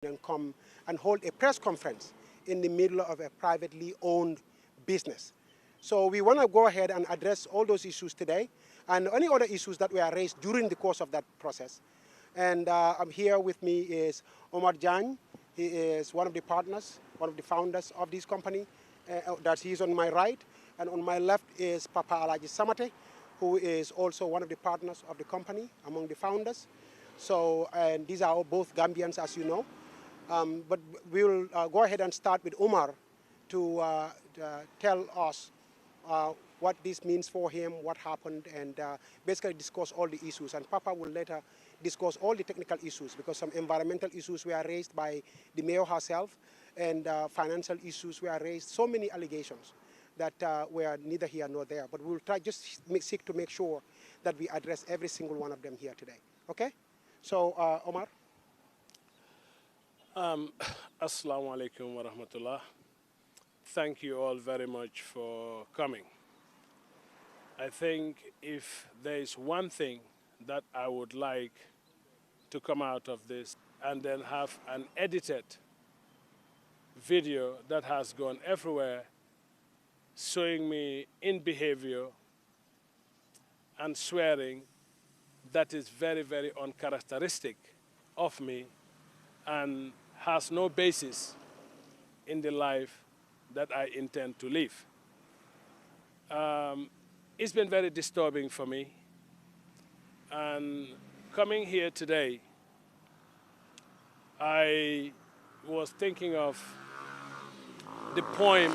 and come and hold a press conference in the middle of a privately owned business. So we want to go ahead and address all those issues today and any other issues that were raised during the course of that process. And I'm here with me is Omar Jan. He is one of the partners, one of the founders of this company. That he's on my right. And on my left is Papa Alaji Samate, who is also one of the partners of the company, among the founders. So, and these are both Gambians, as you know. But we will go ahead and start with Omar to tell us what this means for him, what happened, and basically discuss all the issues. And Papa will later discuss all the technical issues, because some environmental issues were raised by the mayor herself, and financial issues were raised, so many allegations that were neither here nor there. But we will try just seek to make sure that we address every single one of them here today. Okay? So, Omar? Assalamu alaikum wa rahmatullah. Thank you all very much for coming. I think if there is one thing that I would like to come out of this, and then have an edited video that has gone everywhere showing me in behavior and swearing that is very, very uncharacteristic of me and has no basis in the life that I intend to live. It's been very disturbing for me. And coming here today, I was thinking of the poem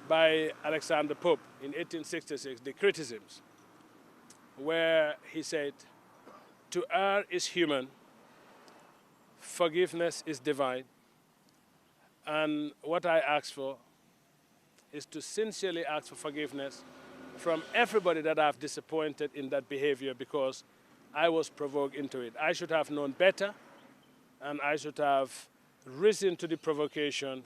by Alexander Pope in 1866, The Criticisms, where he said, "To err is human, forgiveness is divine, and what I ask for is to sincerely ask for forgiveness from everybody that I've disappointed in that behavior, because I was provoked into it. I should have known better, and I should have risen to the provocation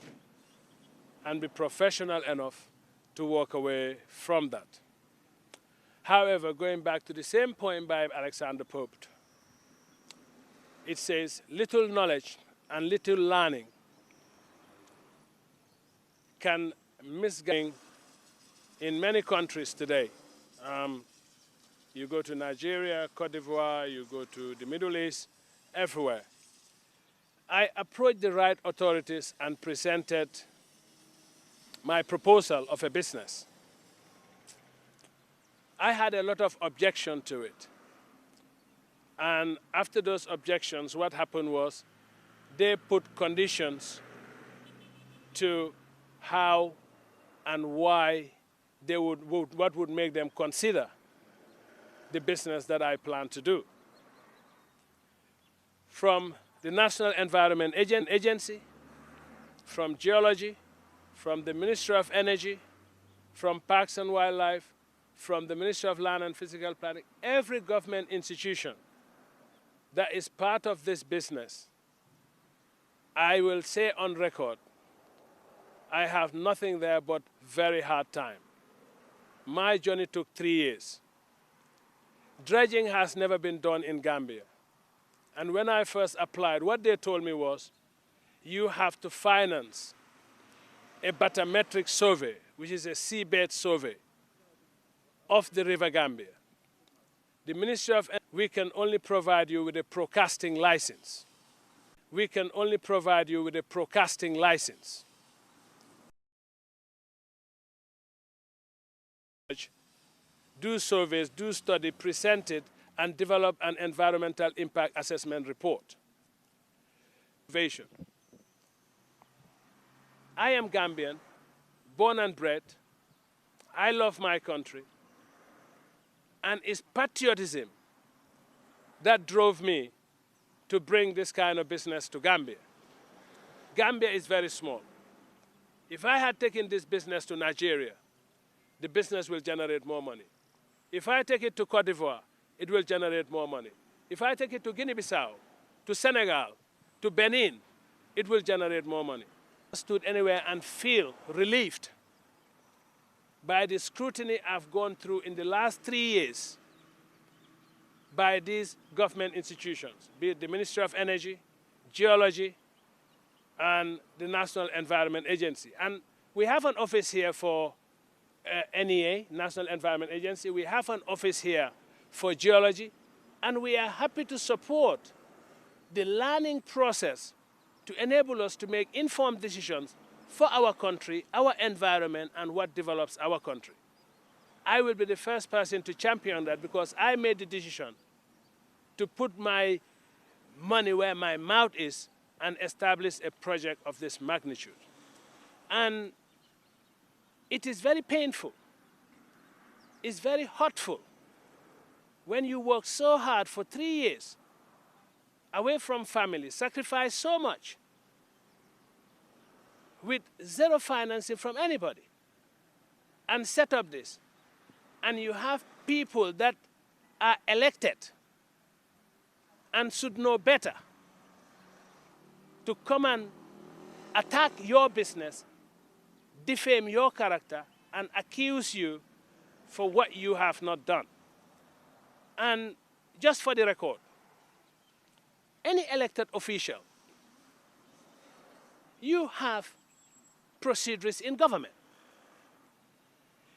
and be professional enough to walk away from that." However, going back to the same poem by Alexander Pope, it says, "Little knowledge and little learning can misguide in many countries today." You go to Nigeria, Cote d'Ivoire, you go to the Middle East, everywhere. I approached the right authorities and presented my proposal of a business. I had a lot of objection to it. And after those objections, what happened was they put conditions to how and why they what would make them consider the business that I plan to do. From the National Environment Agency, from Geology, from the Ministry of Energy, from Parks and Wildlife, from the Ministry of Land and Physical Planning, every government institution that is part of this business, I will say on record, I have nothing there but very hard time. My journey took 3 years. Dredging has never been done in Gambia. And when I first applied, what they told me was, you have to finance a bathymetric survey, which is a seabed survey of the River Gambia. The Ministry of Energy, we can only provide you with a procasting license. We can only provide you with a procasting license. Do surveys, do study, present it, and develop an environmental impact assessment report. I am Gambian, born and bred. I love my country. And it's patriotism that drove me to bring this kind of business to Gambia. Gambia is very small. If I had taken this business to Nigeria, the business will generate more money. If I take it to Cote d'Ivoire, it will generate more money. If I take it to Guinea-Bissau, to Senegal, to Benin, it will generate more money. I stood anywhere and feel relieved by the scrutiny I've gone through in the last 3 years by these government institutions, be it the Ministry of Energy, Geology, and the National Environment Agency. And we have an office here for NEA, National Environment Agency. We have an office here for geology. And we are happy to support the learning process to enable us to make informed decisions for our country, our environment, and what develops our country. I will be the first person to champion that because I made the decision to put my money where my mouth is and establish a project of this magnitude. And it is very painful. It's very hurtful when you work so hard for 3 years away from family, sacrifice so much with zero financing from anybody and set up this. And you have people that are elected and should know better to come and attack your business, defame your character, and accuse you for what you have not done. And just for the record, any elected official, you have procedures in government.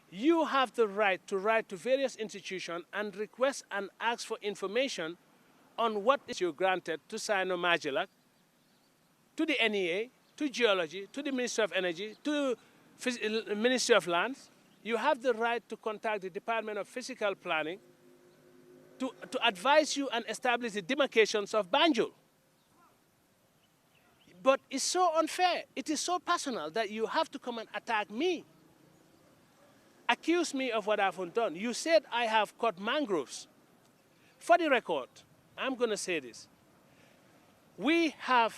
You have the right to write to various institutions and request and ask for information on what is you granted to Sino-Magellan, to the NEA, to Geology, to the Ministry of Energy, to the Ministry of Lands. You have the right to contact the Department of Physical Planning to advise you and establish the demarcations of Banjul. But it's so unfair. It is so personal that you have to come and attack me, accuse me of what I've done. You said I have cut mangroves. For the record, I'm going to say this. We have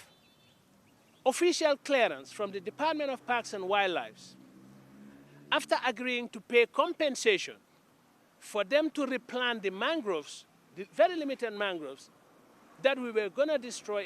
official clearance from the Department of Parks and Wildlife after agreeing to pay compensation for them to replant the mangroves, the very limited mangroves, that we were going to destroy